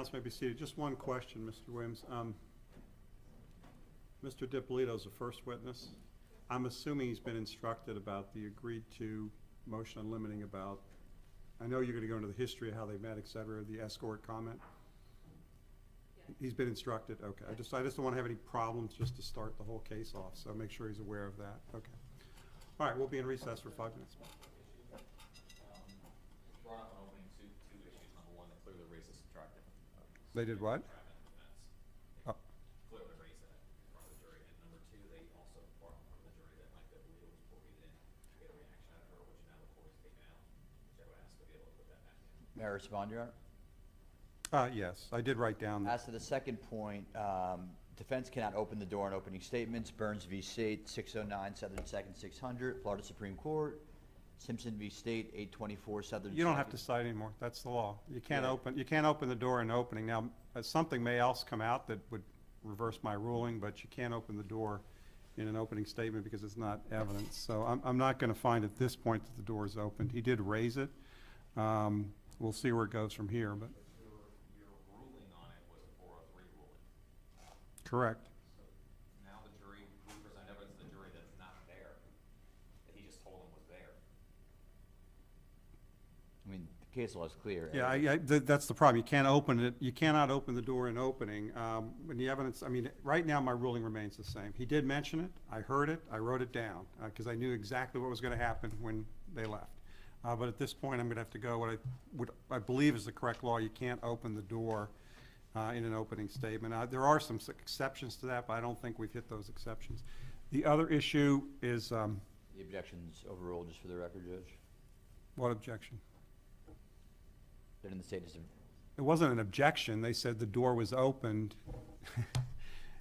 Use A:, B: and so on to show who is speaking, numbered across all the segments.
A: Council may be seated. Just one question, Mr. Williams. Mr. Dippolito is the first witness. I'm assuming he's been instructed about the agreed-to motion on limiting about, I know you're going to go into the history of how they met, et cetera, the escort comment.
B: Yeah.
A: He's been instructed? Okay. I just don't want to have any problems just to start the whole case off, so make sure he's aware of that. Okay. All right, we'll be in recess for 5 minutes.
C: Brought up an opening two issues. Number one, they clearly raised a subtractive.
A: They did what?
C: Entrapment defense.
A: Oh.
C: They clearly raised that in front of the jury. And number two, they also brought in front of the jury that Mike Dippolito was bullied in. Get a reaction out of her, which now the court has taken out, which I would ask to be able to put that back in.
D: May I respond, Your Honor?
A: Yes, I did write down.
D: As to the second point, defense cannot open the door in opening statements. Burns v. State, 609 Southern 2nd 600, Florida Supreme Court. Simpson v. State, 824 Southern.
A: You don't have to cite anymore. That's the law. You can't
D: Yeah.
A: you can't open the door in opening. Now, something may else come out that would reverse my ruling, but you can't open the door in an opening statement because it's not evidence. So I'm not going to find at this point that the door is opened. He did raise it. We'll see where it goes from here, but.
C: Your ruling on it was a 403 ruling.
A: Correct.
C: So now the jury, we present evidence to the jury that's not there, that he just told them was there.
D: I mean, the case law is clear.
A: Yeah, that's the problem. You can't open it. You cannot open the door in opening. When the evidence, I mean, right now my ruling remains the same. He did mention it. I heard it. I wrote it down because I knew exactly what was going to happen when they left. But at this point, I'm going to have to go what I believe is the correct law. You can't open the door in an opening statement. There are some exceptions to that, but I don't think we've hit those exceptions. The other issue is,
D: The objection's overruled, just for the record, Judge.
A: what objection?
D: That in the state is,
A: It wasn't an objection. They said the door was opened.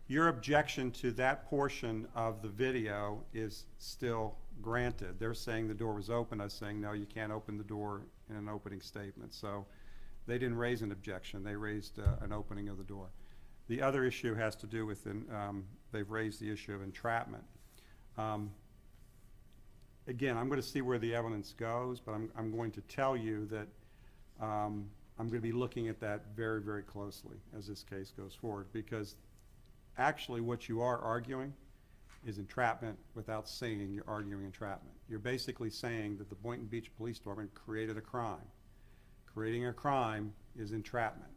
A: Your objection to that portion of the video is still granted. They're saying the door was open. I was saying, no, you can't open the door in an opening statement. So they didn't raise an objection. They raised an opening of the door. The other issue has to do with, they've raised the issue of entrapment. Again, I'm going to see where the evidence goes, but I'm going to tell you that I'm going to be looking at that very, very closely as this case goes forward, because actually what you are arguing is entrapment without saying you're arguing entrapment. You're basically saying that the Boynton Beach Police Department created a crime. Creating a crime is entrapment.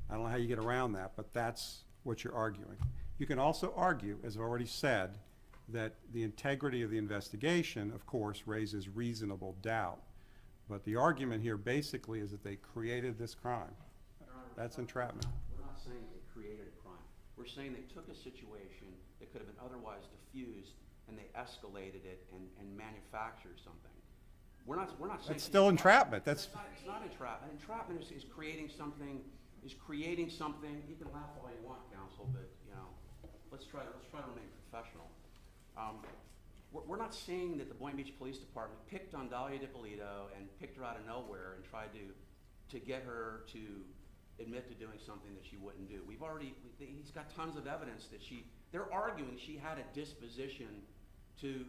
A: I don't know how you get around that, but that's what you're arguing. You can also argue, as I've already said, that the integrity of the investigation, of course, raises reasonable doubt. But the argument here basically is that they created this crime. That's entrapment.
E: We're not saying they created a crime. We're saying they took a situation that could have been otherwise diffused and they escalated it and manufactured something. We're not saying.
A: That's still entrapment.
E: It's not entrapment. Entrapment is creating something, you can laugh all you want, counsel, but, you know, let's try to remain professional. We're not saying that the Boynton Beach Police Department picked on Dalia Dippolito and picked her out of nowhere and tried to get her to admit to doing something that she wouldn't do. He's got tons of evidence that they're arguing she had a disposition to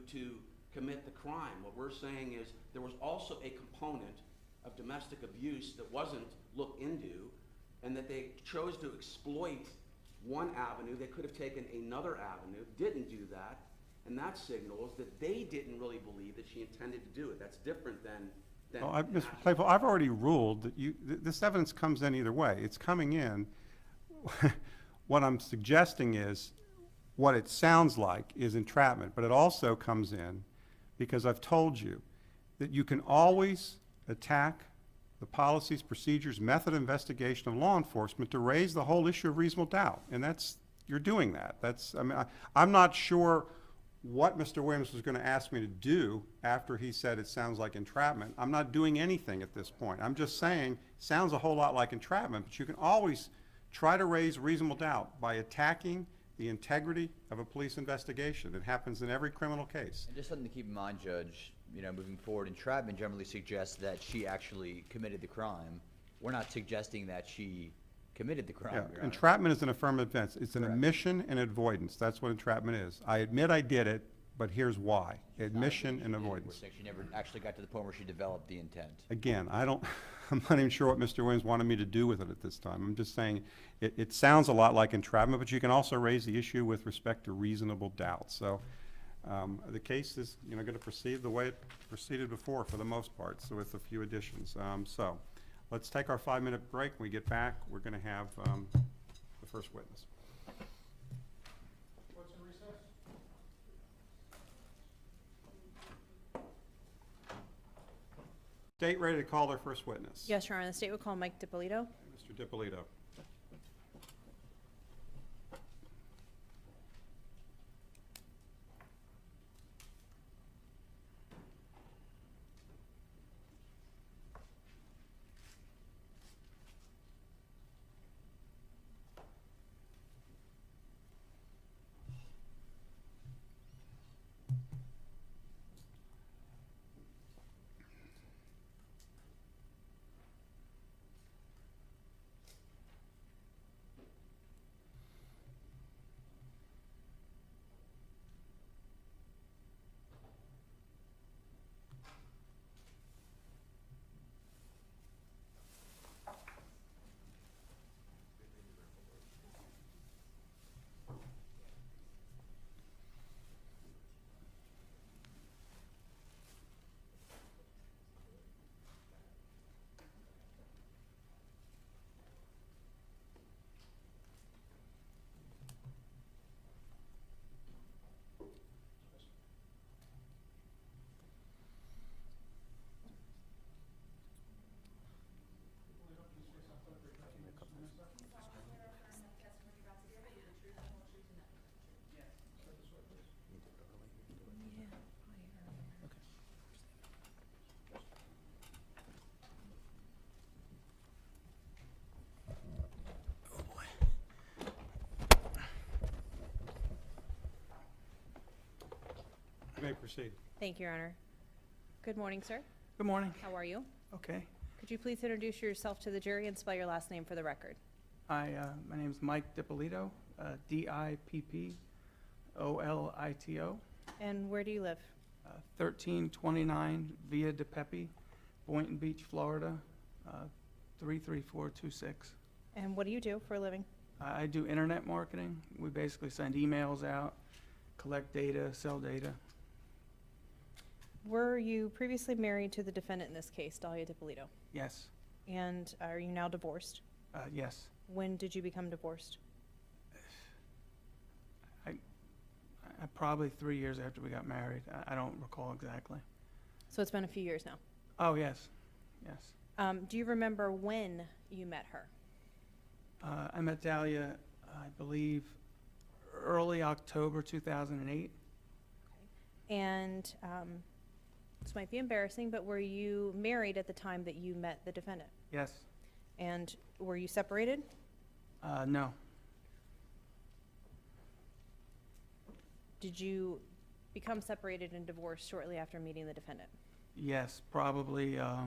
E: commit the crime. What we're saying is there was also a component of domestic abuse that wasn't looked into, and that they chose to exploit one avenue. They could have taken another avenue, didn't do that. And that signals that they didn't really believe that she intended to do it. That's different than.
A: Well, Mr. Claypool, I've already ruled that this evidence comes in either way. It's coming in. What I'm suggesting is what it sounds like is entrapment, but it also comes in because I've told you that you can always attack the policies, procedures, method of investigation of law enforcement to raise the whole issue of reasonable doubt. And you're doing that. I'm not sure what Mr. Williams was going to ask me to do after he said it sounds like entrapment. I'm not doing anything at this point. I'm just saying it sounds a whole lot like entrapment, but you can always try to raise reasonable doubt by attacking the integrity of a police investigation. It happens in every criminal case.
D: and just something to keep in mind, Judge, moving forward, entrapment generally suggests that she actually committed the crime. We're not suggesting that she committed the crime,
A: Yeah,
D: Your Honor.
A: entrapment is an affirmative defense. It's an
D: Correct.
A: admission and avoidance. That's what entrapment is. I admit I did it, but here's why.
D: Not
A: Admission
D: admitting
A: and
D: she did it. We're
A: avoidance.
D: saying she never actually got to the point where she developed the intent.
A: Again, I don't, I'm not even sure what Mr. Williams wanted me to do with it at this time. I'm just saying, it sounds a lot like entrapment, but you can also raise the issue with respect to reasonable doubt. So, the case is, going to proceed the way it proceeded before for the most part, so with a few additions. So, let's take our 5-minute break. When we get back, we're going to have, the first witness.
F: What's in recess?
A: State ready to call their first witness.
B: Yes, Your Honor. The state would call Mike Dippolito.
A: Mr. Dippolito. You may proceed.
B: Thank you, Your Honor. Good morning, sir.
F: Good morning.
B: How are you?
F: Okay.
B: Could you please introduce yourself to the jury and spell your last name for the record?
F: Hi, my name's Mike Dippolito, Dippolito,
B: And where do you live?
F: 1329 Via de Pepe, Boynton Beach, Florida, 33426.
B: And what do you do for a living?
F: I do internet marketing. We basically send emails out, collect data, sell data.
B: Were you previously married to the defendant in this case, Dalia Dippolito?
F: Yes,
B: And are you now divorced?
F: yes.
B: When did you become divorced?
F: Probably 3 years after we got married. I don't recall exactly.
B: So it's been a few years now.
F: Oh, yes, yes.
B: Do you remember when you met her?
F: I met Dalia, I believe, early October 2008.
B: And this might be embarrassing, but were you married at the time that you met the defendant?
F: Yes.
B: And were you separated?
F: No.
B: Did you become separated and divorced shortly after meeting the defendant?
F: Yes, probably, I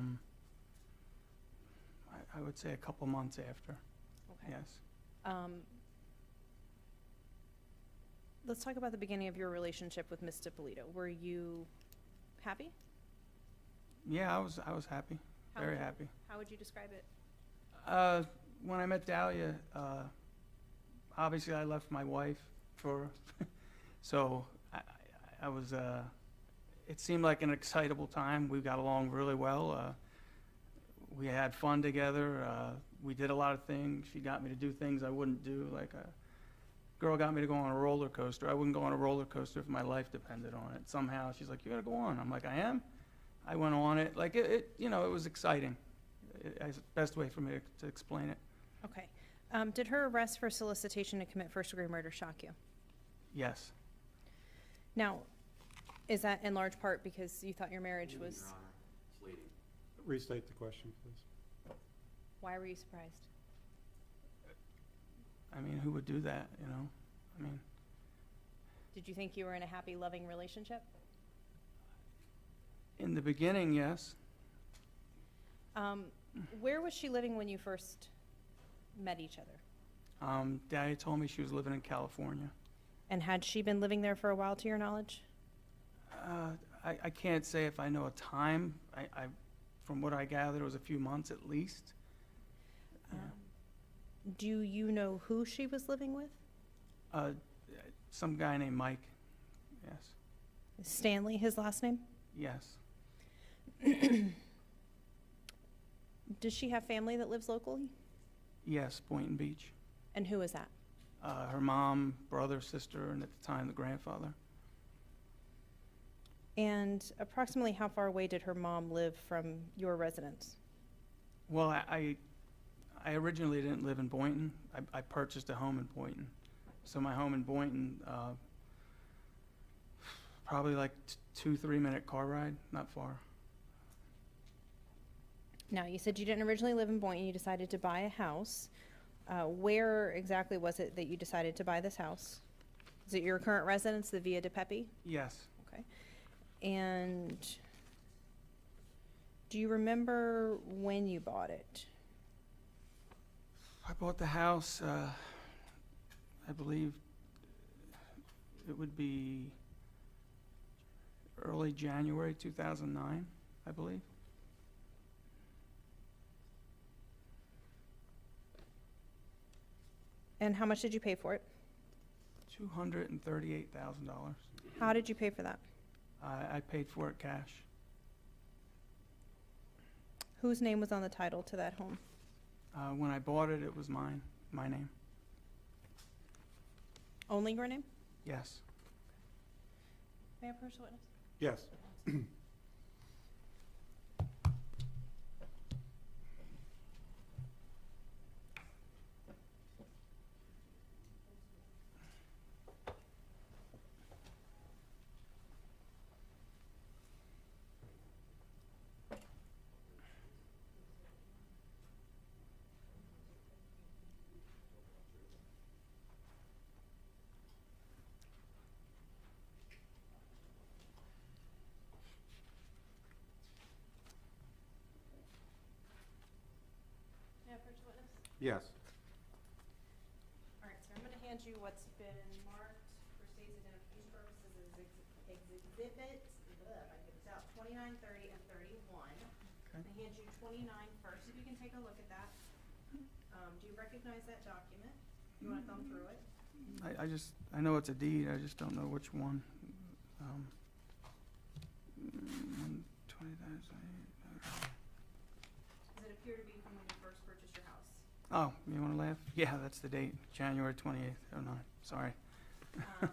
F: would say a couple months after.
B: Okay.
F: Yes.
B: Let's talk about the beginning of your relationship with Ms. Dippolito. Were you happy?
F: Yeah, I was happy. Very happy.
B: How would you describe it?
F: When I met Dalia, obviously I left my wife for, so I was, it seemed like an excitable time. We got along really well. We had fun together. We did a lot of things. She got me to do things I wouldn't do. Like a girl got me to go on a roller coaster. I wouldn't go on a roller coaster if my life depended on it. Somehow she's like, "You gotta go on." I'm like, "I am." I went on it. Like it was exciting. It's the best way for me to explain it.
B: Okay. Did her arrest for solicitation to commit first-degree murder shock you?
F: Yes.
B: Now, is that in large part because you thought your marriage
E: Leading,
B: was...
E: Your Honor. It's leading.
A: Restate the question, please.
B: Why were you surprised?
F: I mean, who would do that, you know? I mean,
B: Did you think you were in a happy, loving relationship?
F: in the beginning, yes.
B: Where was she living when you first met each other?
F: Daddy told me she was living in California.
B: And had she been living there for a while, to your knowledge?
F: I can't say if I know a time. From what I gathered, it was a few months at least. Yeah.
B: Do you know who she was living with?
F: Some guy named Mike. Yes.
B: Is Stanley his last name?
F: Yes.
B: Does she have family that lives locally?
F: Yes, Boynton Beach.
B: And who is that?
F: Her mom, brother, sister, and at the time, the grandfather.
B: And approximately how far away did her mom live from your residence?
F: Well, I originally didn't live in Boynton. I purchased a home in Boynton. So my home in Boynton, probably like 2-3 minute car ride, not far.
B: Now, you said you didn't originally live in Boynton, you decided to buy a house. Where exactly was it that you decided to buy this house? Is it your current residence, the Via Dippolito?
F: Yes.
B: Okay. And do you remember when you bought it?
F: I bought the house, I believe it would be early January 2009, I believe.
B: And how much did you pay for it?
F: $238,000.
B: How did you pay for that?
F: I paid for it cash.
B: Whose name was on the title to that home?
F: When I bought it, it was my name.
B: Only your name?
F: Yes.
B: May I approach the witness?
A: Yes.
B: May I approach the witness?
A: Yes.
B: All right, sir, I'm gonna hand you what's been marked for state's identification purposes as exhibits, if I can get this out, 29, 30, and 31.
F: Okay.
B: I'm gonna hand you 29 first, if you can take a look at that. Do you recognize that document? You wanna thumb through it?
F: I know it's a deed, I just don't know which one. 20,000.
B: Does it appear to be from when you first purchased your house?
F: Oh, you want to laugh? Yeah, that's the date, January 28th, 09. Sorry.
B: Your Honor,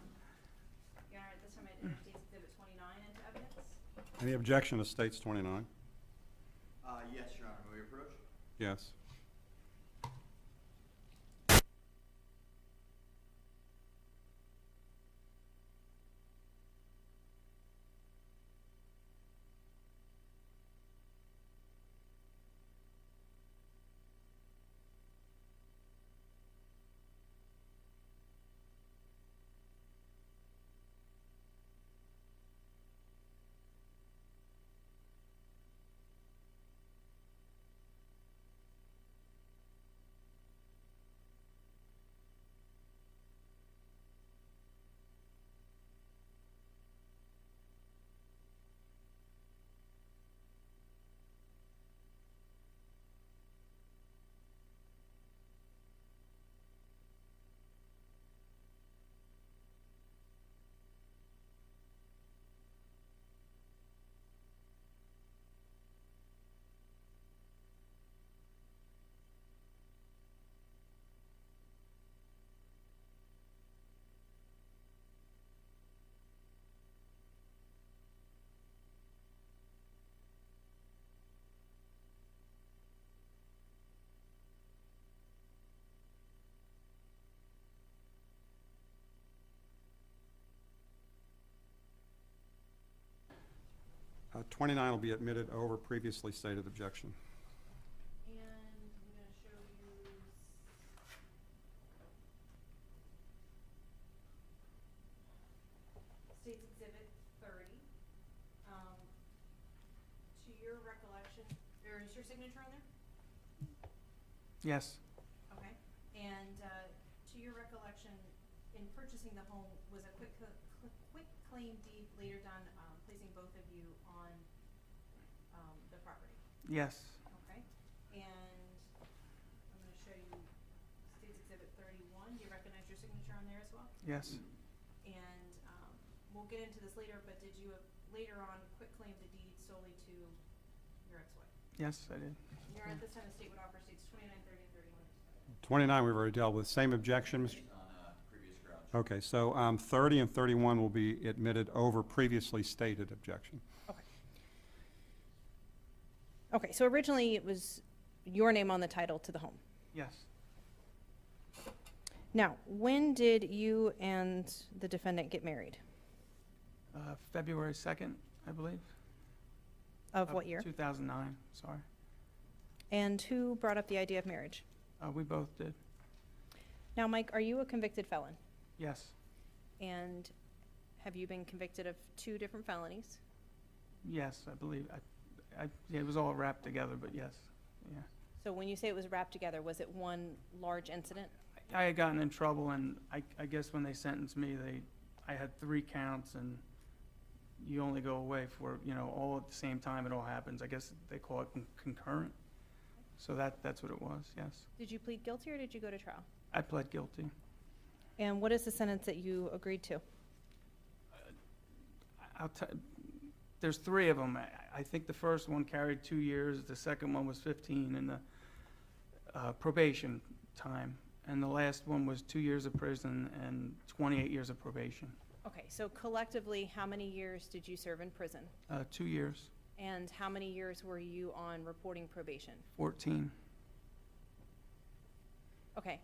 B: at this time I introduce exhibit 29 into evidence.
A: Any objection to states 29?
D: Yes, Your Honor, may we approach?
A: Yes. Uh, 29 will be admitted over previously stated objection.
B: And I'm gonna show you State's Exhibit 30. To your recollection, or is your signature on there?
F: Yes.
B: Okay. And to your recollection, in purchasing the home, was a quick quitclaim deed later done, placing both of you on, the property,
F: Yes,
B: okay? And I'm gonna show you State's Exhibit 31. Do you recognize your signature on there as well?
F: yes,
B: And, we'll get into this later, but did you later on quitclaim the deed solely to your ex-wife?
F: yes, I did.
B: Your, at this time, the state would offer States 29, 30, and 31.
A: 29, we've already dealt with. Same objection, Mr.?
D: On previous grounds.
A: Okay, so 30 and 31 will be admitted over previously stated objection.
B: Okay. Okay, so originally it was your name on the title to the home.
F: Yes.
B: Now, when did you and the defendant get married?
F: February 2nd, I believe.
B: Of what year?
F: 2009, sorry.
B: And who brought up the idea of marriage?
F: We both did.
B: Now, Mike, are you a convicted felon?
F: Yes,
B: And have you been convicted of 2 different felonies?
F: yes, I believe. Yeah, it was all wrapped together, but yes, yeah.
B: So when you say it was wrapped together, was it one large incident?
F: I had gotten in trouble, and I guess when they sentenced me, I had 3 counts, and you only go away for, all at the same time it all happens. I guess they call it concurrent. So that's what it was, yes.
B: Did you plead guilty or did you go to trial?
F: I pled guilty.
B: And what is the sentence that you agreed to?
F: There's 3 of them. I think the first one carried 2 years, the second one was 15 in the probation time, and the last one was 2 years of prison and 28 years of probation.
B: Okay, so collectively, how many years did you serve in prison?
F: 2 years,
B: And how many years were you on reporting probation?
F: 14.
B: Okay.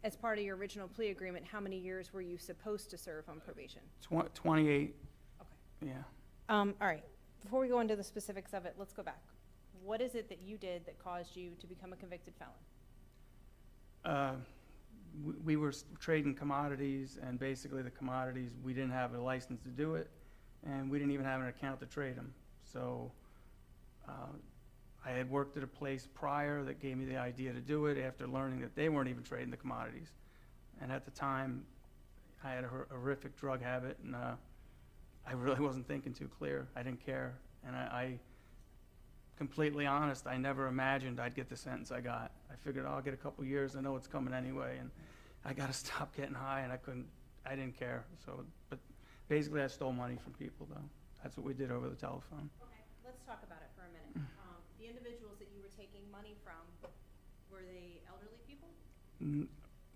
B: As part of your original plea agreement, how many years were you supposed to serve on probation?
F: 28,
B: Okay.
F: yeah.
B: All right, before we go into the specifics of it, let's go back. What is it that you did that caused you to become a convicted felon?
F: We were trading commodities, and basically the commodities, we didn't have a license to do it, and we didn't even have an account to trade them. So I had worked at a place prior that gave me the idea to do it after learning that they weren't even trading the commodities. And at the time, I had a horrific drug habit, and I really wasn't thinking too clear. I didn't care. And I completely honest, I never imagined I'd get the sentence I got. I figured, I'll get a couple years, I know it's coming anyway, and I gotta stop getting high, and I didn't care. So, but basically I stole money from people, though. That's what we did over the telephone.
B: Okay, let's talk about it for a minute. The individuals that you were taking money from, were they elderly people?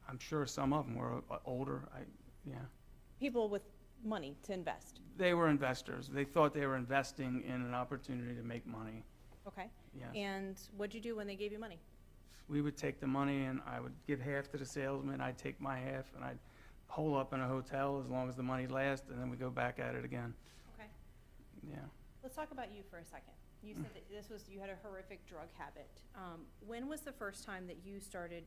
F: I'm sure some of them were older, yeah.
B: People with money to invest,
F: They were investors. They thought they were investing in an opportunity to make money,
B: okay?
F: yes.
B: And what'd you do when they gave you money?
F: We would take the money, and I would give half to the salesman, I'd take my half, and I'd hole up in a hotel as long as the money lasts, and then we go back at it again,
B: Okay,
F: yeah.
B: let's talk about you for a second. You said that you had a horrific drug habit. When was the first time that you started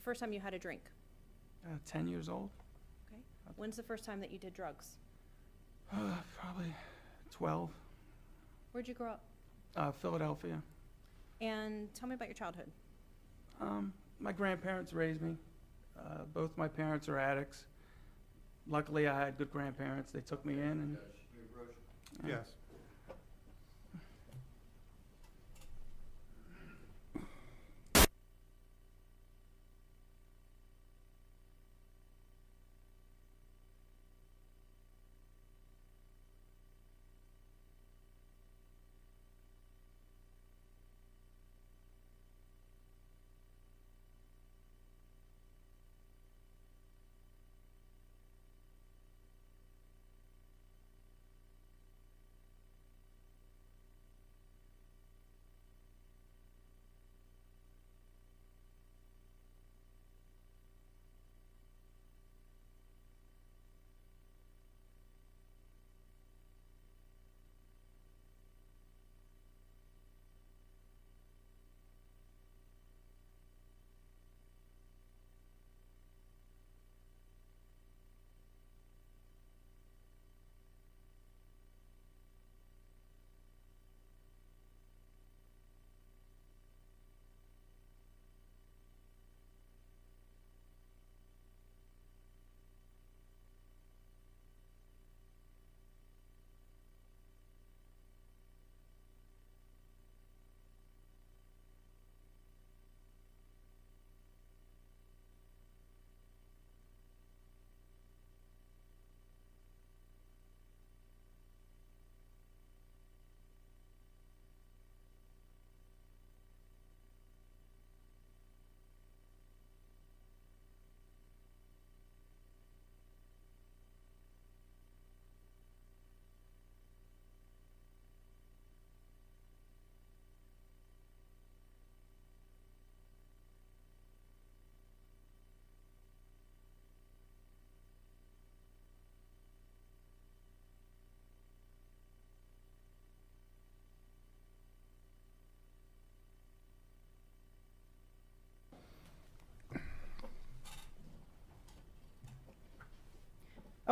B: first time you had a drink?
F: 10 years old?
B: Okay. When's the first time that you did drugs?
F: Probably 12.
B: Where'd you grow up?
F: Philadelphia.
B: And tell me about your childhood.
F: My grandparents raised me. Both my parents are addicts. Luckily, I had good grandparents. They took me in, and
A: Yes.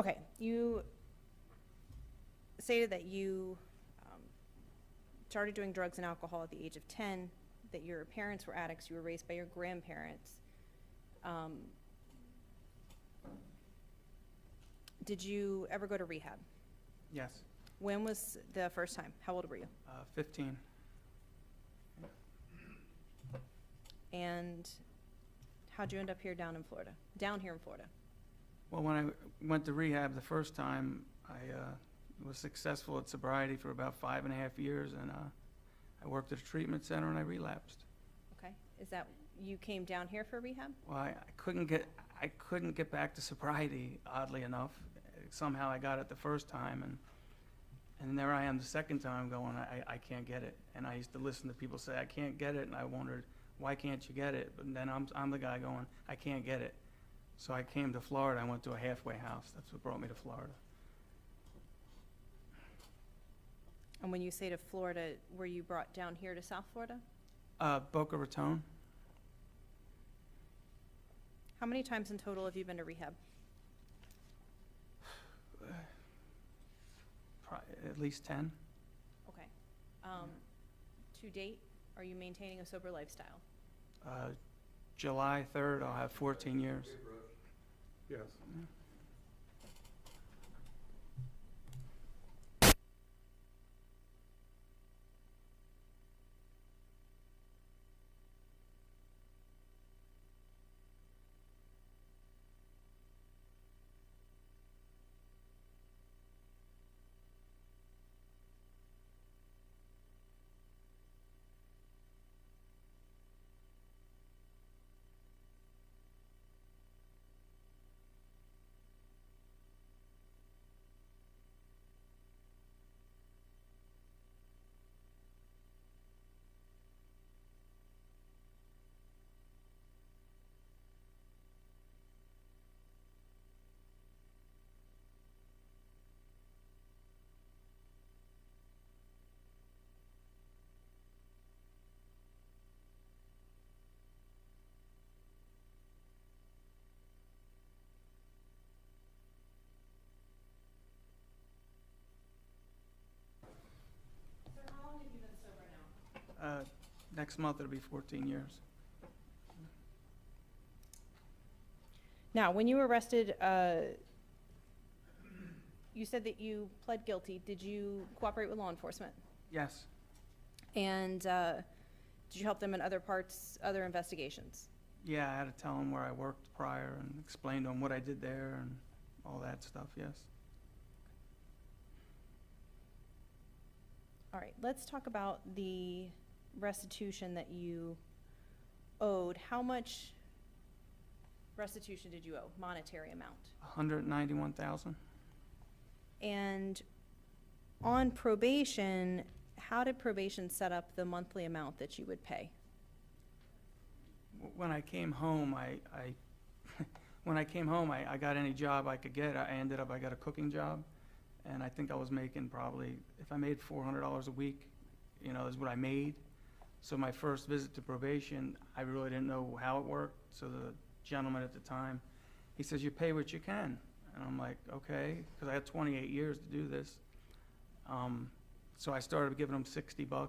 B: Okay, you stated that you started doing drugs and alcohol at the age of 10, that your parents were addicts, you were raised by your grandparents. Did you ever go to rehab?
F: Yes,
B: When was the first time? How old were you?
F: 15.
B: And how'd you end up here down here in Florida?
F: Well, when I went to rehab the first time, I was successful at sobriety for about 5.5 years, and I worked at a treatment center and I relapsed.
B: Okay, is that, you came down here for rehab?
F: Well, I couldn't get back to sobriety, oddly enough. Somehow I got it the first time, and there I am the second time going, I can't get it. And I used to listen to people say, I can't get it, and I wondered, why can't you get it? But then I'm the guy going, I can't get it. So I came to Florida. I went to a halfway house. That's what brought me to Florida.
B: And when you say to Florida, were you brought down here to South Florida?
F: Boca Raton.
B: How many times in total have you been to rehab?
F: At least 10.
B: Okay. To date, are you maintaining a sober lifestyle?
F: July 3rd, I'll have 14 years.
A: Yes.
B: So how long have you been sober now?
F: Next month, it'll be 14 years.
B: Now, when you were arrested, you said that you pled guilty. Did you cooperate with law enforcement?
F: Yes.
B: And did you help them in other investigations?
F: Yeah, I had to tell them where I worked prior and explain to them what I did there and all that stuff, yes.
B: All right, let's talk about the restitution that you owed. How much restitution did you owe, monetary amount?
F: 191,000.
B: And on probation, how did probation set up the monthly amount that you would pay?
F: When I came home, I got any job I could get. I got a cooking job, and I think I was making probably, if I made $400 a week, is what I made. So my first visit to probation, I really didn't know how it worked. So the gentleman at the time, he says, you pay what you can. And I'm like, okay, because I had 28 years to do this. So I started giving him $60.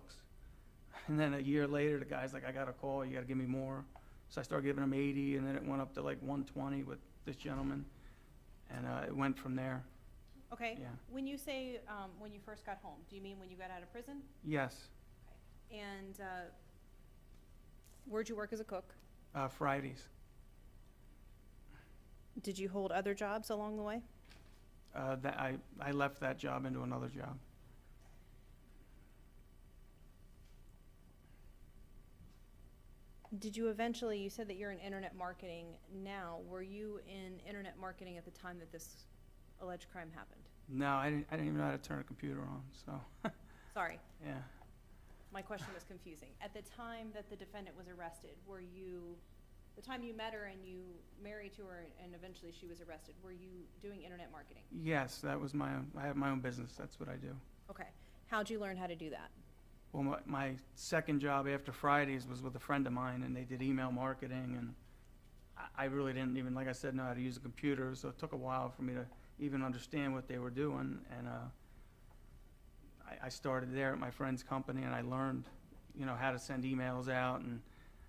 F: And then a year later, the guy's like, I got a call, you got to give me more. So I started giving him 80, and then it went up to like 120 with this gentleman. And it went from there.
B: Okay,
F: Yeah.
B: when you say when you first got home, do you mean when you got out of prison?
F: Yes,
B: And where'd you work as a cook?
F: Fridays.
B: Did you hold other jobs along the way?
F: I left that job into another job.
B: Did you eventually, you said that you're in internet marketing now. Were you in internet marketing at the time that this alleged crime happened?
F: No, I didn't even know how to turn a computer on, so,
B: Sorry,
F: yeah.
B: my question was confusing. At the time that the defendant was arrested, were you, the time you met her and you married to her and eventually she was arrested, were you doing internet marketing?
F: Yes, that was my own, I have my own business, that's what I do.
B: Okay. How'd you learn how to do that?
F: Well, my second job after Fridays was with a friend of mine, and they did email marketing, and I really didn't even, like I said, know how to use a computer, so it took a while for me to even understand what they were doing. And I started there at my friend's company, and I learned, how to send emails out and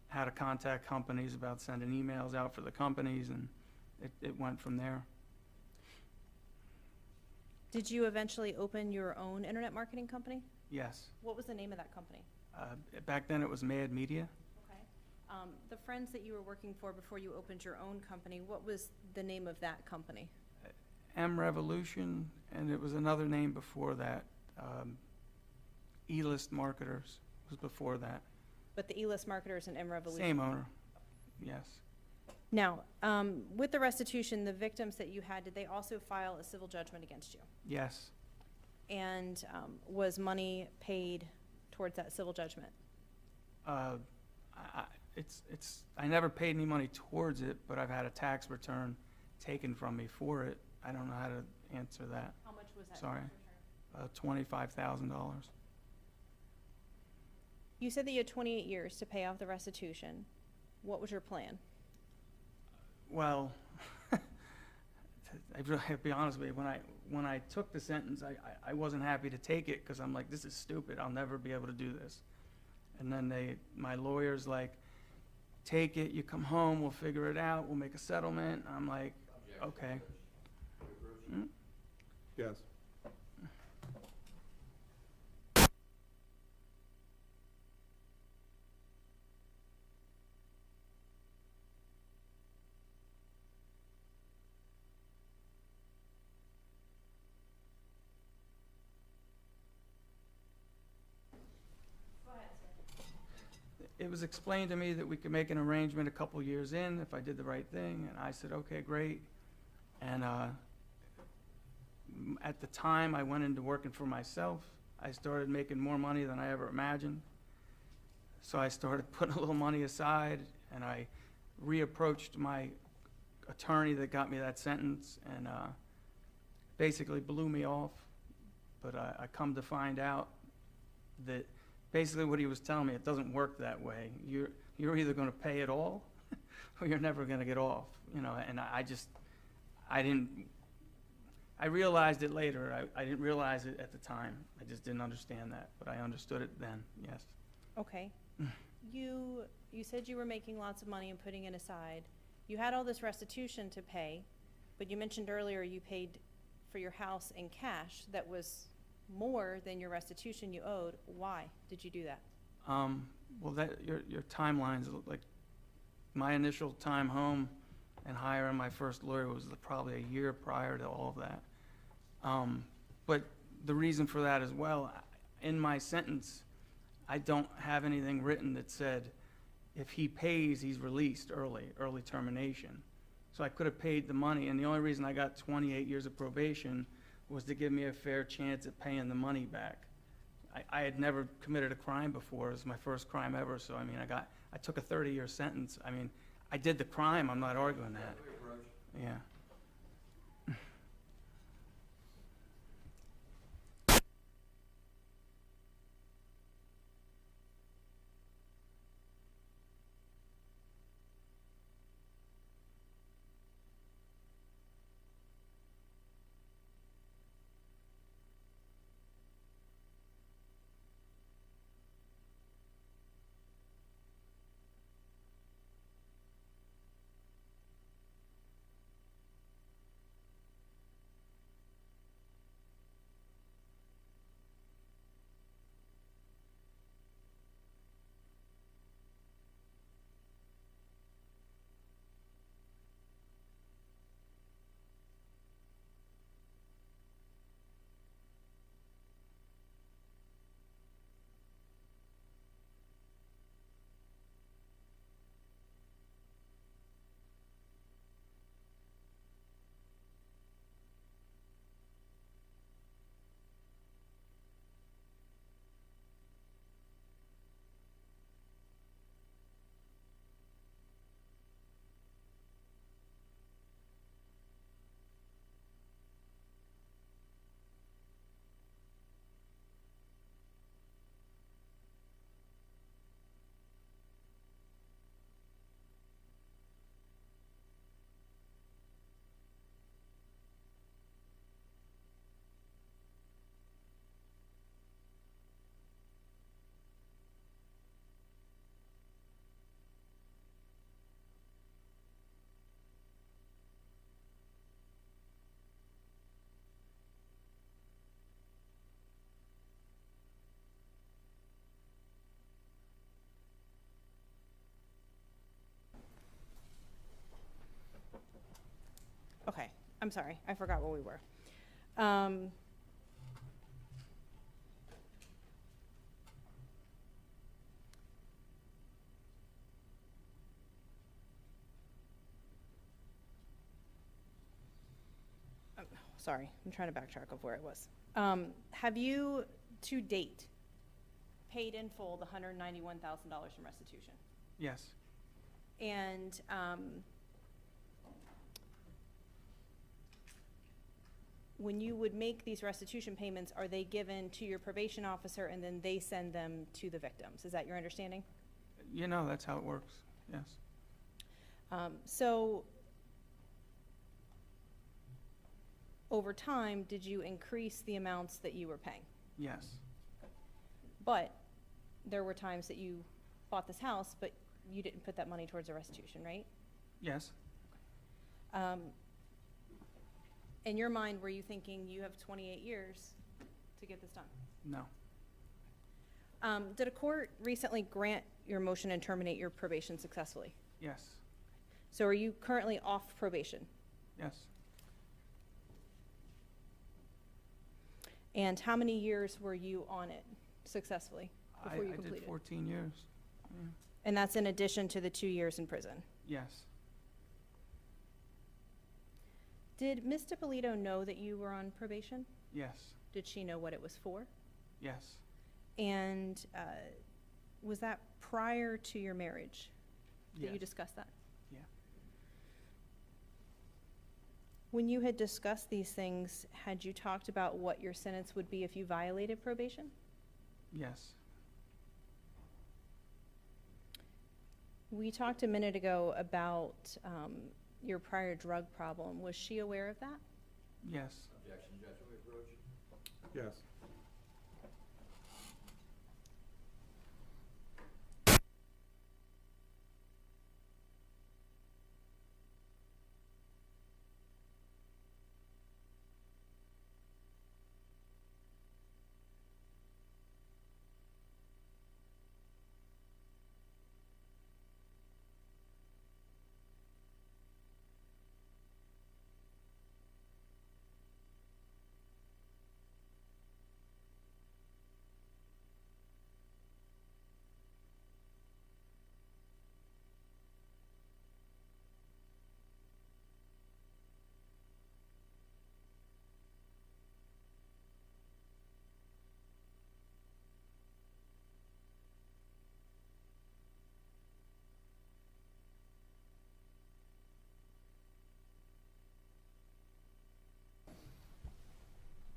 F: how to contact companies about sending emails out for the companies, and it went from there.
B: Did you eventually open your own internet marketing company?
F: Yes.
B: What was the name of that company?
F: Back then, it was Mad Media.
B: Okay. The friends that you were working for before you opened your own company, what was the name of that company?
F: M Revolution, and it was another name before that. E-List Marketers was before that.
B: But the E-List Marketers and M Revolution?
F: Same owner, yes.
B: Now, with the restitution, the victims that you had, did they also file a civil judgment against you?
F: Yes.
B: And was money paid towards that civil judgment?
F: I never paid any money towards it, but I've had a tax return taken from me for it. I don't know how to answer that.
B: How much was that?
F: Sorry.
B: tax return?
F: $25,000.
B: You said that you had 28 years to pay off the restitution. What was your plan?
F: Well, I'll be honest with you, when I took the sentence, I wasn't happy to take it, because I'm like, this is stupid, I'll never be able to do this. And then my lawyer's like, take it, you come home, we'll figure it out, we'll make a settlement. I'm like, okay.
A: Yes.
F: It was explained to me that we could make an arrangement a couple years in if I did the right thing, and I said, okay, great. And at the time, I went into working for myself. I started making more money than I ever imagined. So I started putting a little money aside, and I reapproached my attorney that got me that sentence, and basically blew me off. But I come to find out that basically what he was telling me, it doesn't work that way. You're either going to pay it all or you're never going to get off, and I realized it later. I didn't realize it at the time. I just didn't understand that, but I understood it then, yes.
B: Okay. You said you were making lots of money and putting it aside. You had all this restitution to pay, but you mentioned earlier you paid for your house in cash that was more than your restitution you owed. Why did you do that?
F: Well, your timelines, like my initial time home and hiring my first lawyer was probably a year prior to all of that. But the reason for that as well, in my sentence, I don't have anything written that said if he pays, he's released early termination. So I could have paid the money, and the only reason I got 28 years of probation was to give me a fair chance at paying the money back. I had never committed a crime before. It was my first crime ever, so I mean, I took a 30-year sentence. I mean, I did the crime, I'm not arguing that. Yeah.
B: I'm sorry, I forgot where we were. Sorry, I'm trying to backtrack of where it was. Have you, to date, paid in full the $191,000 in restitution?
F: Yes,
B: And when you would make these restitution payments, are they given to your probation officer and then they send them to the victims? Is that your understanding?
F: you know, that's how it works, yes.
B: So over time, did you increase the amounts that you were paying?
F: Yes,
B: But there were times that you bought this house, but you didn't put that money towards the restitution, right?
F: yes,
B: In your mind, were you thinking you have 28 years to get this done?
F: no,
B: Did a court recently grant your motion and terminate your probation successfully?
F: yes,
B: So are you currently off probation?
F: yes.
B: And how many years were you on it successfully
F: I
B: before you
F: did
B: completed?
F: 14 years, yeah.
B: And that's in addition to the 2 years in prison.
F: Yes,
B: Did Ms. Dippolito know that you were on probation?
F: yes,
B: Did she know what it was for?
F: yes,
B: And was that prior to your marriage that you
F: yes,
B: discussed that?
F: yeah.
B: When you had discussed these things, had you talked about what your sentence would be if you violated probation?
F: Yes,
B: We talked a minute ago about your prior drug problem. Was she aware of that?
F: yes,
D: Objection, Judge, we approach.
A: Yes.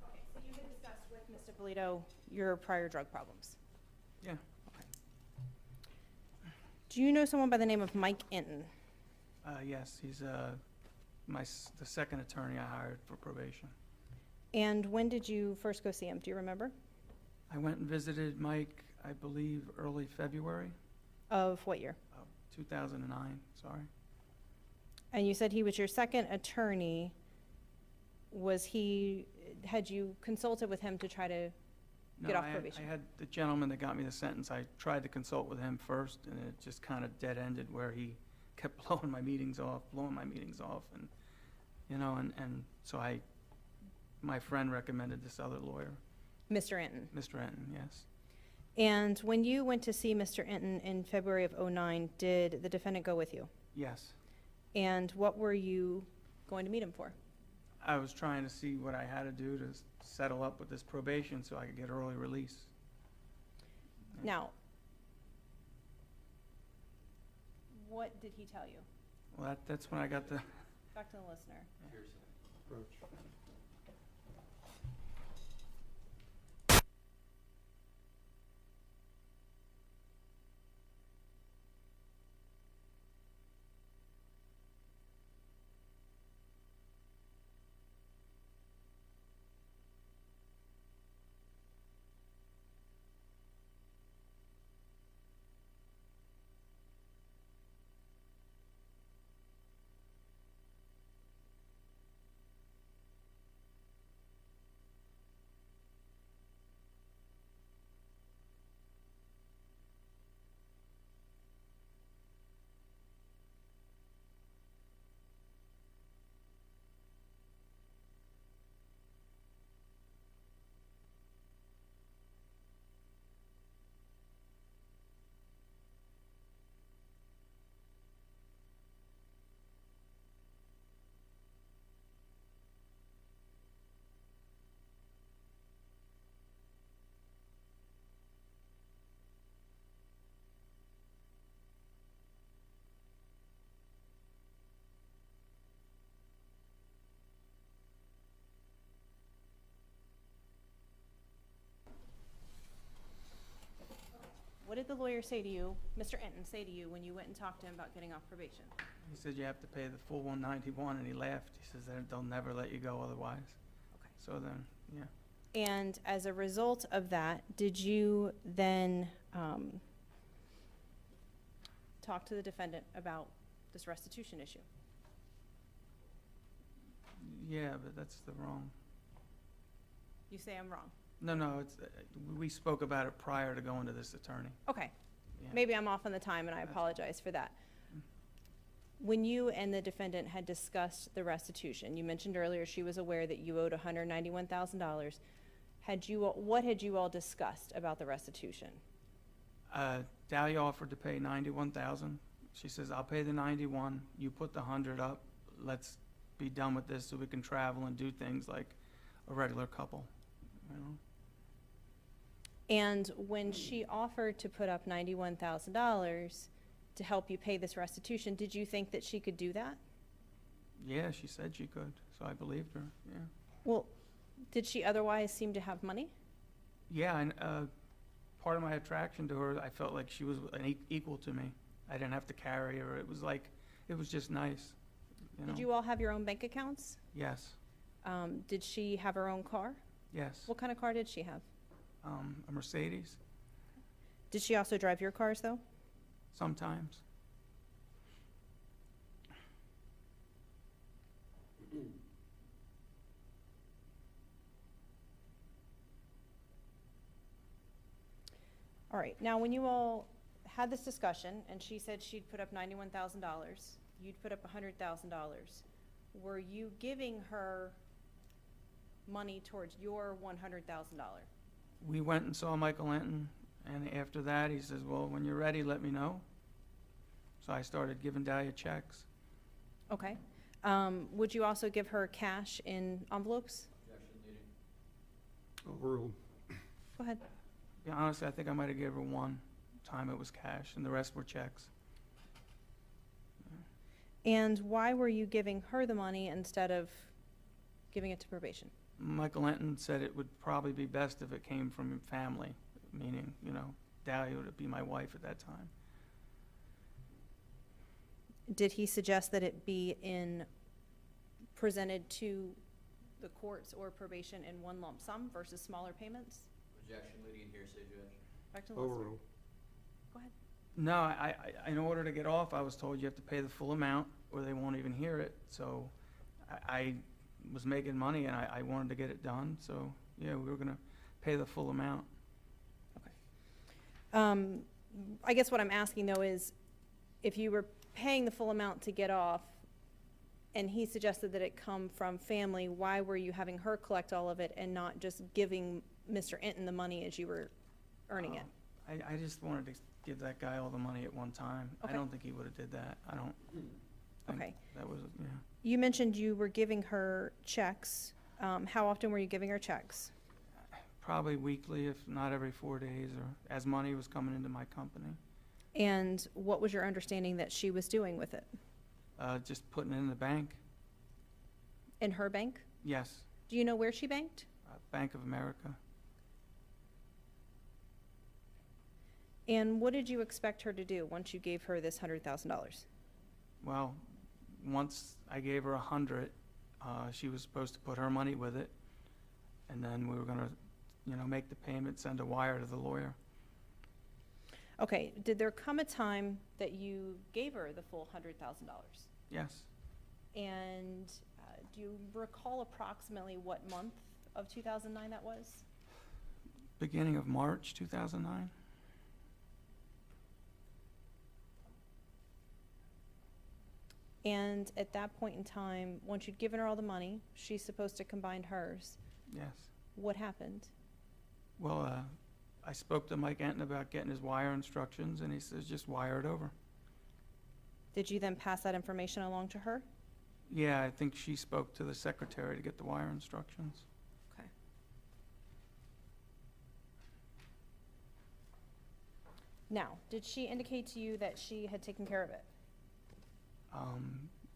B: Okay, so you had discussed with Ms. Dippolito your prior drug problems.
F: yeah,
B: Do you know someone by the name of Mike Inton?
F: yes, he's the second attorney I hired for probation.
B: And when did you first go see him? Do you remember?
F: I went and visited Mike, I believe, early February
B: Of what year?
F: of 2009, sorry.
B: And you said he was your second attorney. Had you consulted with him to try to
F: No,
B: get off
F: I
B: probation?
F: had the gentleman that got me the sentence, I tried to consult with him first, and it just kind of dead-ended where he kept blowing my meetings off, and, you know, and so my friend recommended this other lawyer,
B: Mr. Inton.
F: Mr. Enton, yes.
B: And when you went to see Mr. Inton in February of '09, did the defendant go with you?
F: Yes,
B: And what were you going to meet him for?
F: I was trying to see what I had to do to settle up with this probation so I could get early release.
B: Now, what did he tell you?
F: Well, that's when I got the,
B: Back to the listener.
A: Approach.
B: What did the lawyer say to you, Mr. Enton, say to you when you went and talked to him about getting off probation?
F: He said you have to pay the full 191, and he laughed. He says that they'll never let you go otherwise.
B: Okay.
F: So then, yeah.
B: And as a result of that, did you then talk to the defendant about this restitution issue?
F: Yeah, but that's the wrong.
B: You say I'm wrong.
F: No, it's, we spoke about it prior to going to this attorney.
B: Okay,
F: Yeah.
B: maybe I'm off on the time, and I apologize for that. When you and the defendant had discussed the restitution, you mentioned earlier she was aware that you owed $191,000. What had you all discussed about the restitution?
F: Dalia offered to pay 91,000. She says, I'll pay the 91, you put the 100 up, let's be done with this so we can travel and do things like a regular couple, you know?
B: And when she offered to put up $91,000 to help you pay this restitution, did you think that she could do that?
F: Yeah, she said she could, so I believed her, yeah.
B: Well, did she otherwise seem to have money?
F: Yeah, and part of my attraction to her, I felt like she was equal to me. I didn't have to carry her. It was like, it was just nice, you know?
B: Did you all have your own bank accounts?
F: Yes,
B: Did she have her own car?
F: yes.
B: What kind of car did she have?
F: A Mercedes,
B: Did she also drive your cars, though?
F: sometimes.
B: All right, now, when you all had this discussion, and she said she'd put up $91,000, you'd put up $100,000, were you giving her money towards your $100,000?
F: We went and saw Michael Anton, and after that, he says, well, when you're ready, let me know. So I started giving Dalia checks.
B: Okay. Would you also give her cash in envelopes?
A: Overruled.
B: Go ahead.
F: Yeah, honestly, I think I might have gave her one time it was cash, and the rest were checks.
B: And why were you giving her the money instead of giving it to probation?
F: Michael Anton said it would probably be best if it came from family, meaning, you know, Dalia would be my wife at that time.
B: Did he suggest that it be presented to the courts or probation in one lump sum versus smaller payments?
D: Objection, leading hearsay, Judge.
B: Back to the law, sir.
A: Overruled.
B: Go ahead.
F: No, I, in order to get off, I was told you have to pay the full amount or they won't even hear it. So I was making money and I wanted to get it done. So, yeah, we were going to pay the full amount.
B: I guess what I'm asking, though, is if you were paying the full amount to get off and he suggested that it come from family, why were you having her collect all of it and not just giving Mr. Enton the money as you were earning it?
F: I just wanted to give that guy all the money at one time.
B: Okay.
F: I don't think he would have did that. I don't. think
B: Okay.
F: That was, yeah.
B: You mentioned you were giving her checks. How often were you giving her checks?
F: Probably weekly, if not every 4 days, or as money was coming into my company.
B: And what was your understanding that she was doing with it?
F: Just putting it in the bank.
B: In her bank?
F: Yes,
B: Do you know where she banked?
F: Bank of America.
B: And what did you expect her to do once you gave her this $100,000?
F: Well, once I gave her 100, she was supposed to put her money with it, and then we were gonna, you know, make the payment, send a wire to the lawyer.
B: Okay, did there come a time that you gave her the full $100,000?
F: Yes,
B: And do you recall approximately what month of 2009 that was?
F: beginning of March 2009.
B: And at that point in time, once you'd given her all the money, she's supposed to combine hers.
F: Yes.
B: What happened?
F: Well, I spoke to Mike Anton about getting his wire instructions, and he says just wire it over.
B: Did you then pass that information along to her?
F: Yeah, I think she spoke to the secretary to get the wire instructions.
B: Okay. Now, did she indicate to you that she had taken care of it?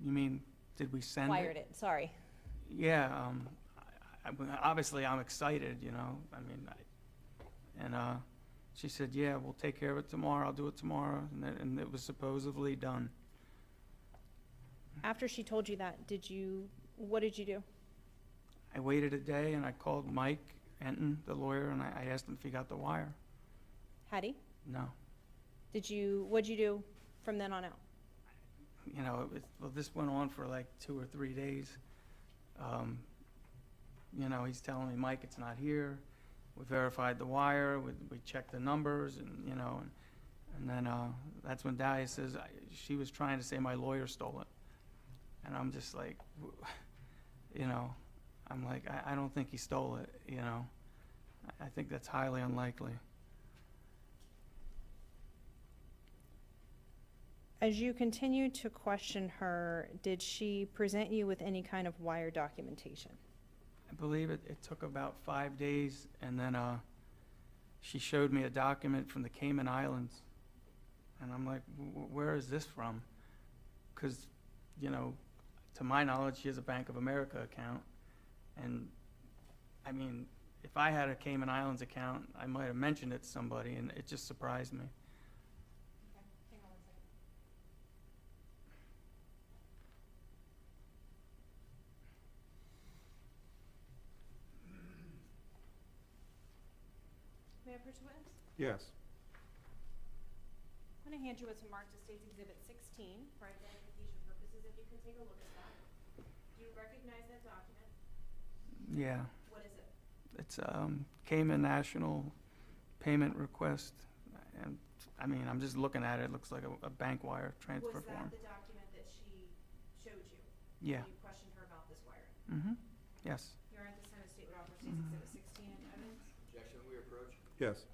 F: You mean, did we send it?
B: Wired it, sorry.
F: Yeah, obviously I'm excited, you know, I mean, she said, yeah, we'll take care of it tomorrow, I'll do it tomorrow, and it was supposedly done.
B: After she told you that, what did you do?
F: I waited a day and I called Mike Enton, the lawyer, and I asked him if he got the wire.
B: Hattie,
F: No.
B: what'd you do from then on out?
F: You know, well, this went on for like 2 or 3 days. You know, he's telling me, Mike, it's not here. We verified the wire, we checked the numbers, and, you know, and then that's when Dalia says, she was trying to say my lawyer stole it. And I'm just like, you know, I'm like, I don't think he stole it, you know. I think that's highly unlikely.
B: As you continued to question her, did she present you with any kind of wire documentation?
F: I believe it took about 5 days, and then she showed me a document from the Cayman Islands. And I'm like, where is this from? Because, you know, to my knowledge, she has a Bank of America account. And, I mean, if I had a Cayman Islands account, I might have mentioned it to somebody, and it just surprised me.
B: Hang on 1 second. May I approach the witness?
A: Yes.
B: I'm going to hand you what's marked as State's Exhibit 16 for identification purposes, if you can take a look at that. Do you recognize that document?
F: Yeah,
B: What is it?
F: it's Cayman National Payment Request. And, I mean, I'm just looking at it, it looks like a bank wire transfer
B: Was
F: form.
B: that the document that she showed you?
F: Yeah.
B: You questioned her about this wiring?
F: Mm-hmm, yes.
B: Your Honor, at this time, the State would offer State's Exhibit 16 in evidence.
D: Objection, we approach.
A: Yes.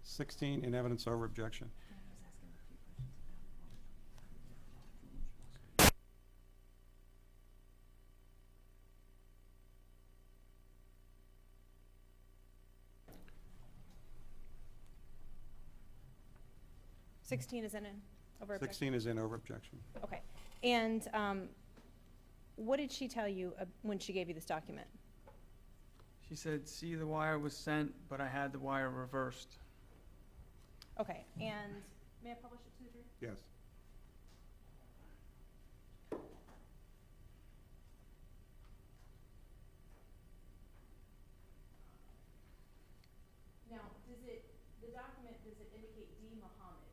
A: Sixteen in evidence over objection.
B: I was asking a few 16 is in over objection?
A: 16 is in over objection.
B: Okay. And what did she tell you when she gave you this document?
F: She said, see, the wire was sent, but I had the wire reversed.
B: Okay, and may I publish it to the jury?
A: Yes.
B: Now, the document, does it indicate D. Muhammad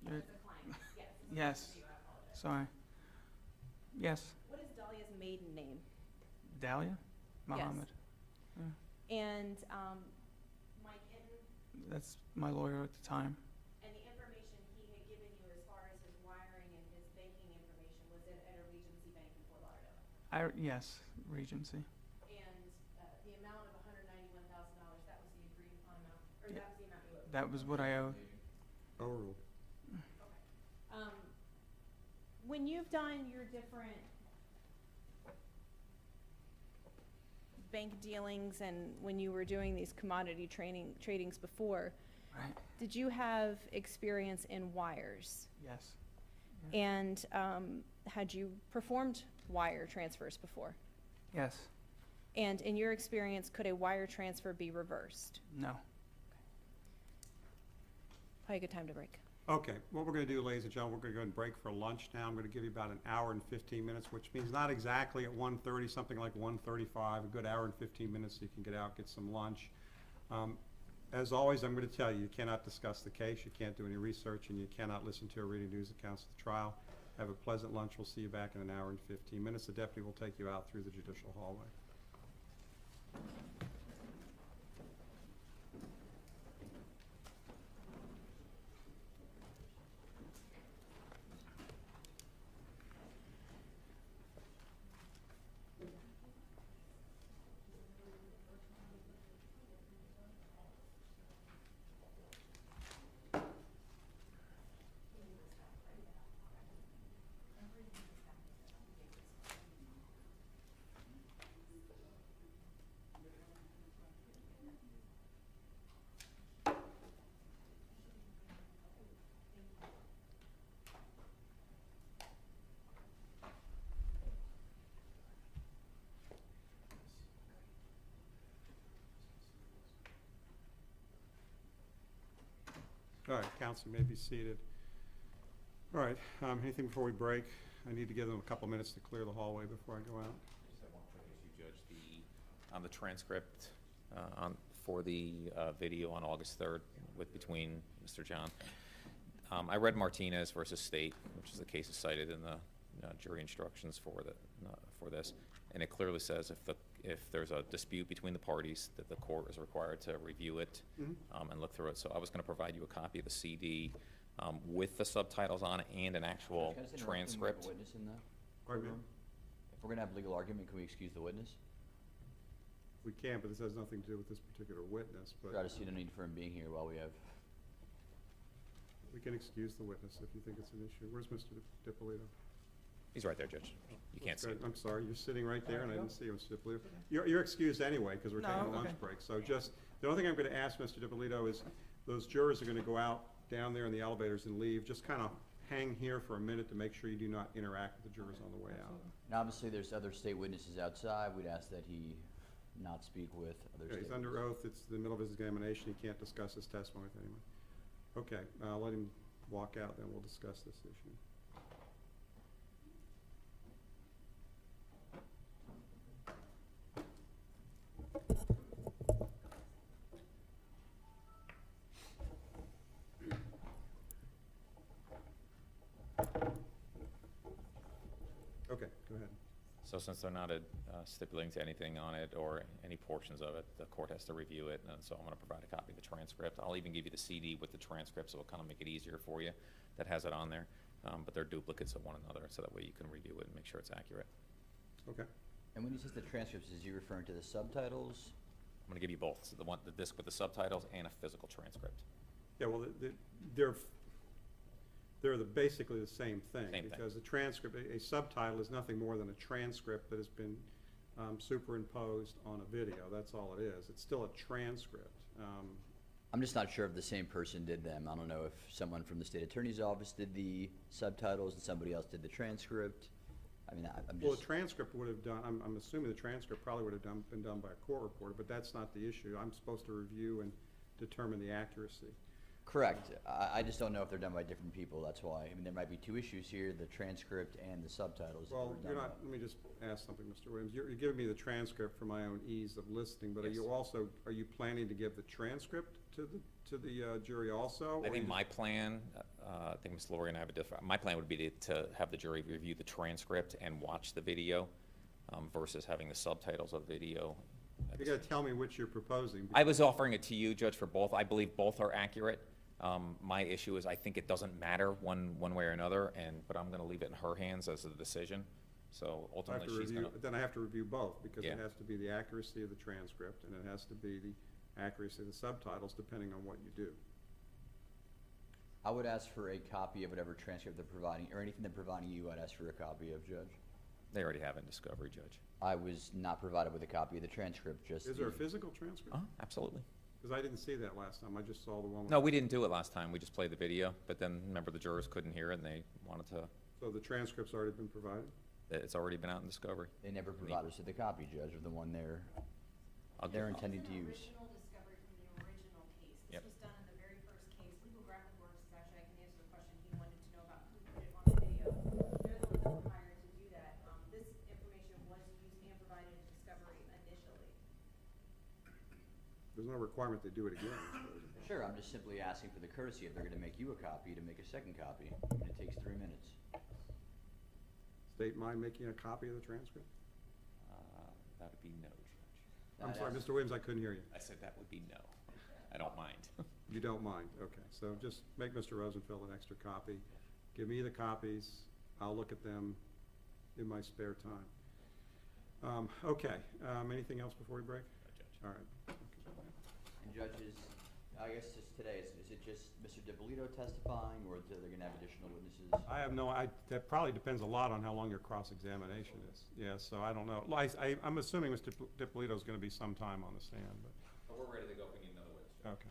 F: You're-
B: as a client? Yes. it's a
F: Yes.
B: client to you, I apologize.
F: Sorry. Yes,
B: What is Dalia's maiden name?
F: Dahlia? Muhammad.
B: And Mike Hinton,
F: That's my lawyer at the time.
B: and the information he had given you as far as his wiring and his banking information, was it at a Regency Bank in Fort Lauderdale?
F: Yes, Regency.
B: And the amount of $191,000, that was the agreed upon amount, or
F: Yeah.
B: that was the amount you owed?
F: That was what I owed.
A: Overruled.
B: When you've done your different bank dealings and when you were doing these commodity tradings before,
F: Right.
B: did you have experience in wires?
F: Yes.
B: And had you performed wire transfers before?
F: Yes.
B: And in your experience, could a wire transfer be reversed?
F: No.
B: Probably a good time to break.
A: Okay, what we're going to do, ladies and gentlemen, we're going to go and break for lunch now. I'm going to give you about an hour and 15 minutes, which means not exactly at 1:30, something like 1:35, a good hour and 15 minutes so you can get out, get some lunch. As always, I'm going to tell you, you cannot discuss the case, you can't do any research, and you cannot listen to or read any news accounts of the trial. Have a pleasant lunch. We'll see you back in an hour and 15 minutes. The deputy will take you out through the judicial hallway. All right, counsel may be seated. All right, anything before we break? I need to give them a couple minutes to clear the hallway before I go out.
C: I just have one quick issue, Judge. The transcript for the video on August 3rd between Mr. John. I read Martinez versus State, which is the case cited in the jury instructions for this, and it clearly says if there's a dispute between the parties, that the court is required to review it and look through it. So I was going to provide you a copy of the CD with the subtitles on it and an actual
D: Can I just interrupt? Can we have
C: transcript.
D: a witness in the
A: Pardon me?
D: courtroom? If we're gonna have legal argument, can we excuse the witness?
A: We can, but this has nothing to do with this particular witness, but
D: Try to see no need for him being here while we have.
A: we can excuse the witness if you think it's an issue. Where's Mr. Dippolito?
C: He's right there, Judge. You can't see
A: Good.
C: him.
A: I'm sorry, you're sitting right there, and I
F: There you
A: didn't see you, Mr. Dippolito. You're excused anyway, because we're
F: No,
A: taking a lunch
F: okay.
A: break. So just, the only thing I'm going to ask Mr. Dippolito is, those jurors are going to go out down there in the elevators and leave. Just kind of hang here for a minute to make sure you do not interact with the jurors on the way out.
D: And obviously, there's other state witnesses outside. We'd ask that he not speak with other
A: Okay,
D: state
A: he's under
D: witnesses.
A: oath, it's the middle of his examination, he can't discuss his testimony with anyone. Okay, I'll let him walk out, then we'll discuss this issue. Okay, go ahead.
C: So since they're not stipulating to anything on it or any portions of it, the court has to review it, and so I'm gonna provide a copy of the transcript. I'll even give you the CD with the transcript, so it'll kind of make it easier for you, that has it on there. But they're duplicates of one another, so that way you can review it and make sure it's accurate.
A: Okay.
D: And when he says the transcripts, is he referring to the subtitles?
C: I'm gonna give you both, so the disc with the subtitles and a physical transcript.
A: Yeah, well, they're basically the same thing.
C: Same thing.
A: Because a transcript, a subtitle is nothing more than a transcript that has been superimposed on a video. That's all it is. It's still a transcript.
D: I'm just not sure if the same person did them. I don't know if someone from the state attorney's office did the subtitles and somebody else did the transcript. I mean, I'm
A: Well, the
D: just,
A: transcript would have done, I'm assuming the transcript probably would have been done by a court reporter, but that's not the issue. I'm supposed to review and determine the accuracy.
D: correct. I just don't know if they're done by different people, that's why. I mean, there might be two issues here, the transcript and the subtitles. that
A: Well,
D: were
A: you're
D: done
A: not,
D: by-
A: let me just ask something, Mr. Williams. You're giving me the transcript for my own ease of listening, but are
C: Yes.
A: you also, are you planning to give the transcript to the jury also?
C: I
A: or
C: think
A: you
C: my plan, I think Ms. Laurie and I have a different, my plan would be to have the jury review the transcript and watch the video versus having the subtitles of video.
A: You gotta tell me which you're proposing.
C: I was offering it to you, Judge, for both. I believe both are accurate. My issue is I think it doesn't matter one way or another, but I'm gonna leave it in her hands as a decision. So
A: I have
C: ultimately,
A: to
C: she's
A: review,
C: gonna,
A: then I have to review both, because it
C: Yeah.
A: has to be the accuracy of the transcript, and it has to be the accuracy of the subtitles, depending on what you do.
D: I would ask for a copy of whatever transcript they're providing, or anything they're providing you, I'd ask for a copy of, Judge.
C: they already have it in discovery, Judge.
D: I was not provided with a copy of the transcript, just
A: Is there a
D: the-
A: physical transcript?
C: Absolutely.
A: Because I didn't see that last time, I just saw the one with.
C: No, we didn't do it last time. We just played the video, but then remember the jurors couldn't hear it and they wanted to,
A: So the transcript's already been provided?
C: it's already been out in discovery.
D: They never provided us with a copy, Judge, of the one they're
C: I'll
D: they're
C: give-
D: intending to use.
B: Original discovery from the original case.
C: Yep.
B: This was done in the very first case. Legal Graphic Works is actually, I can answer the question he wanted to know about who put it on the video. They're the ones that were hired to do that. This information was used and provided in discovery initially.
A: There's no requirement they do it again.
D: Sure, I'm just simply asking for the courtesy, if they're gonna make you a copy, to make a second copy, and it takes 3 minutes.
A: State mind making a copy of the transcript?
C: That would be no, Judge.
A: I'm
D: I'd
A: sorry,
D: ask-
A: Mr. Williams, I couldn't hear you.
C: I said that would be no. I don't mind.
A: You don't mind, okay. So just make Mr. Rosenfeld an extra copy. Give me the copies, I'll look at them in my spare time. Okay, anything else before we break? All right.
D: And judges, I guess just today, is it just Mr. Dippolito testifying, or are they gonna have additional witnesses?
A: I have no, that probably depends a lot on how long your cross-examination is. Yeah, so I don't know. I'm assuming Mr. Dippolito's gonna be some time on the stand, but,
C: But we're ready to go if we need another witness.
A: okay.